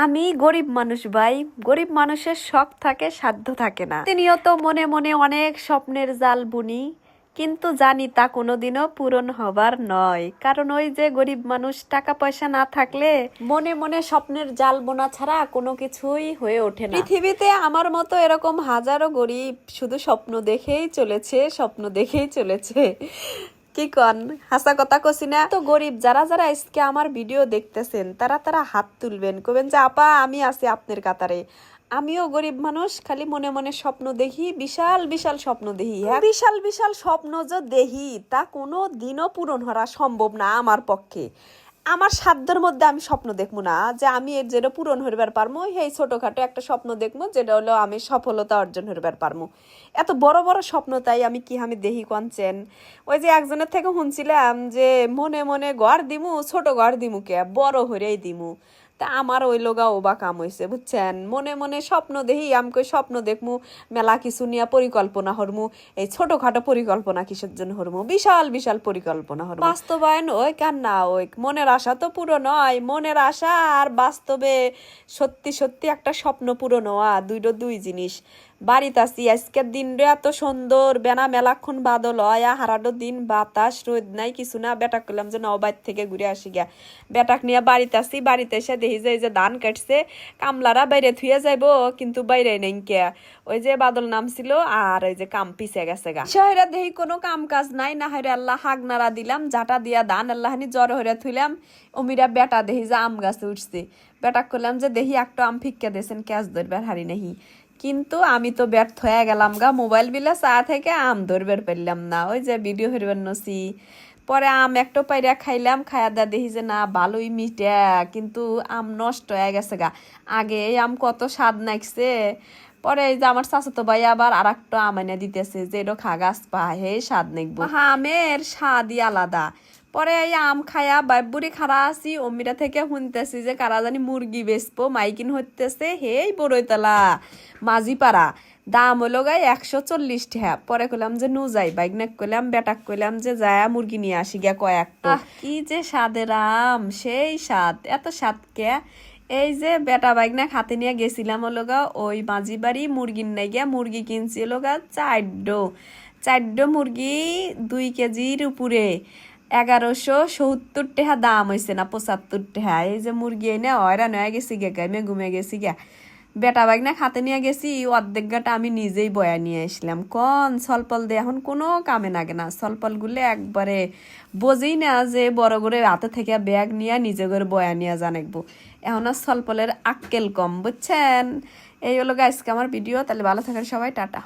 আমি গরিব মানুষ ভাই। গরিব মানুষের শখ থাকে, সাধ্য থাকে না। প্রতিনিয়ত মনে মনে অনেক স্বপ্নের জাল বুনি, কিন্তু জানি তা কোনোদিনও পূরণ হবার নয়। কারণ ওই যে গরিব মানুষ, টাকা পয়সা না থাকলে মনে মনে স্বপ্নের জাল বোনা ছাড়া কোনো কিছুই হয়ে ওঠে না। পৃথিবীতে আমার মতো এরকম হাজারো গরিব শুধু স্বপ্ন দেখেই চলেছে, স্বপ্ন দেখেই চলেছে। কি কন, হাসা কথা কছি না? তো গরিব যারা যারা আজকে আমার ভিডিও দেখতেছেন তারা তারা হাত তুলবেন, কবেন যে আপা আমি আছি আপনার কাতারে। আমিও গরিব মানুষ, খালি মনে মনে স্বপ্ন দেখি, বিশাল বিশাল স্বপ্ন দেখি। হ্যাঁ, বিশাল বিশাল স্বপ্ন যে দেখি তা কোনো দিনও পূরণ করা সম্ভব না আমার পক্ষে। আমার সাধ্যের মধ্যে আমি স্বপ্ন দেখবো না যে আমি এর যেটা পূরণ হইবার পারবো, সেই ছোটখাটো একটা স্বপ্ন দেখবো যেটা হলো আমি সফলতা অর্জন হইবার পারবো। এত বড় বড় স্বপ্ন তাই আমি দেখি কনছেন। ওই যে একজনের থেকে শুনছিলাম যে মনে মনে ঘর দিমু, ছোট ঘর দিমু কে বড় হইরেই দিমু। তা আমার ওই লোগা ওবা কাম হয়েছে বুঝছেন। মনে মনে স্বপ্ন দেখি, আমি কই স্বপ্ন দেখমু মেলা কিছু নিয়ে পরিকল্পনা হরমু। এই ছোটখাটো পরিকল্পনা কিসের জন্য হরমু, বিশাল বিশাল পরিকল্পনা হরমু। বাস্তবায়ন ওই কার না ওই, মনের আশা তো পূরণ হয়। মনের আশা আর বাস্তবে সত্যি সত্যি একটা স্বপ্ন পূরণ হওয়া দুই জিনিস। বাড়িতে আছি আজকের দিন রে এত সুন্দর, বেনা মেলাক্ষণ বাদল হয়, হারাডো দিন বাতাস রোদ নাই কিছু না। বেটাক করলাম যে নবাইর থেকে ঘুরে আসি গিয়া, বেটাক নিয়ে বাড়িতে আসি। বাড়িতে এসে দেখি যে ধান কাটছে, কামলারা বাইরে থুয়ে যাইবো কিন্তু বাইরে নেই কে। ওই যে বাদল নামছিল আর ওই যে কাম পিছে গেছে গা। শহরে দেখি কোনো কাম কাজ নাই, না হরে আল্লাহ হাগনারা দিলাম, জাটা দিয়া ধান আল্লাহানি জ্বর হইরা থুইলাম। অমিরা বেটা দেখি যে আম গাছে উঠছে, বেটাক করলাম যে দেখি একটা আম ফিক্কা দিয়েছেন, ক্যাচ ধরবার হারি নাহি। কিন্তু আমি তো ব্যর্থ হয়ে গেলাম গা, মোবাইল বিলা চা থেকে আম ধরবার পারলাম না। ওই যে ভিডিও হইবার নছি, পরে আম একটা পাইরা খাইলাম, খাইয়া দা দেখি যে না ভালোই মিঠা, কিন্তু আম নষ্ট হয়ে গেছে গা। আগে এই আম কত স্বাদ নাকছে। পরে এই যে আমার চাচাতো ভাই আবার আর একটা আম এনে দিতেছে যে এটা খা গাছ পা, হে স্বাদ নাকবো। আমের স্বাদই আলাদা। পরে এই আম খায়া বাইবুরি খারা আছি, অমিরা থেকে শুনতেছি যে কারা জানি মুরগি বেচবো, মাইকিন হইতেছে হেই বড়ইতলা মাঝিপাড়া। দাম হলো গাই 140 টাকা। পরে কইলাম যে নু যাই, বাইকনাক কইলাম বেটাক কইলাম যে যায় মুরগি নিয়ে আসি গিয়া কয়েকটা। কি যে স্বাদের আম, সেই স্বাদ, এত স্বাদ কে। এই যে বেটা বাইকনাক হাতে নিয়ে গেছিলাম হলো গা ওই মাঝি বাড়ি, মুরগির নাই গিয়া মুরগি কিনছি হলো গা চারডো মুরগি 2 কেজির উপরে 1170 টাকা দাম হয়েছে না 75 টাকা। এই যে মুরগি এনে হয়রান হয়ে গেছি গে, গাইমে ঘুমে গেছি গা। বেটা বাইক না খাতে নিয়ে গেছি, অর্ধেক গাটা আমি নিজেই বয়া নিয়ে আসলাম। কন সলপল দিয়ে এখন কোনো কামে লাগে না। সলপল গুলো একবারে বোঝেই না যে বড় করে হাতে থেকে ব্যাগ নিয়ে নিজে করে বয়া নিয়ে জানাকবো। এখন আর সলপলের আক্কেল কম বুঝছেন। এই হলো আজকে আমার ভিডিও। তাহলে ভালো থাকেন সবাই, টাটা।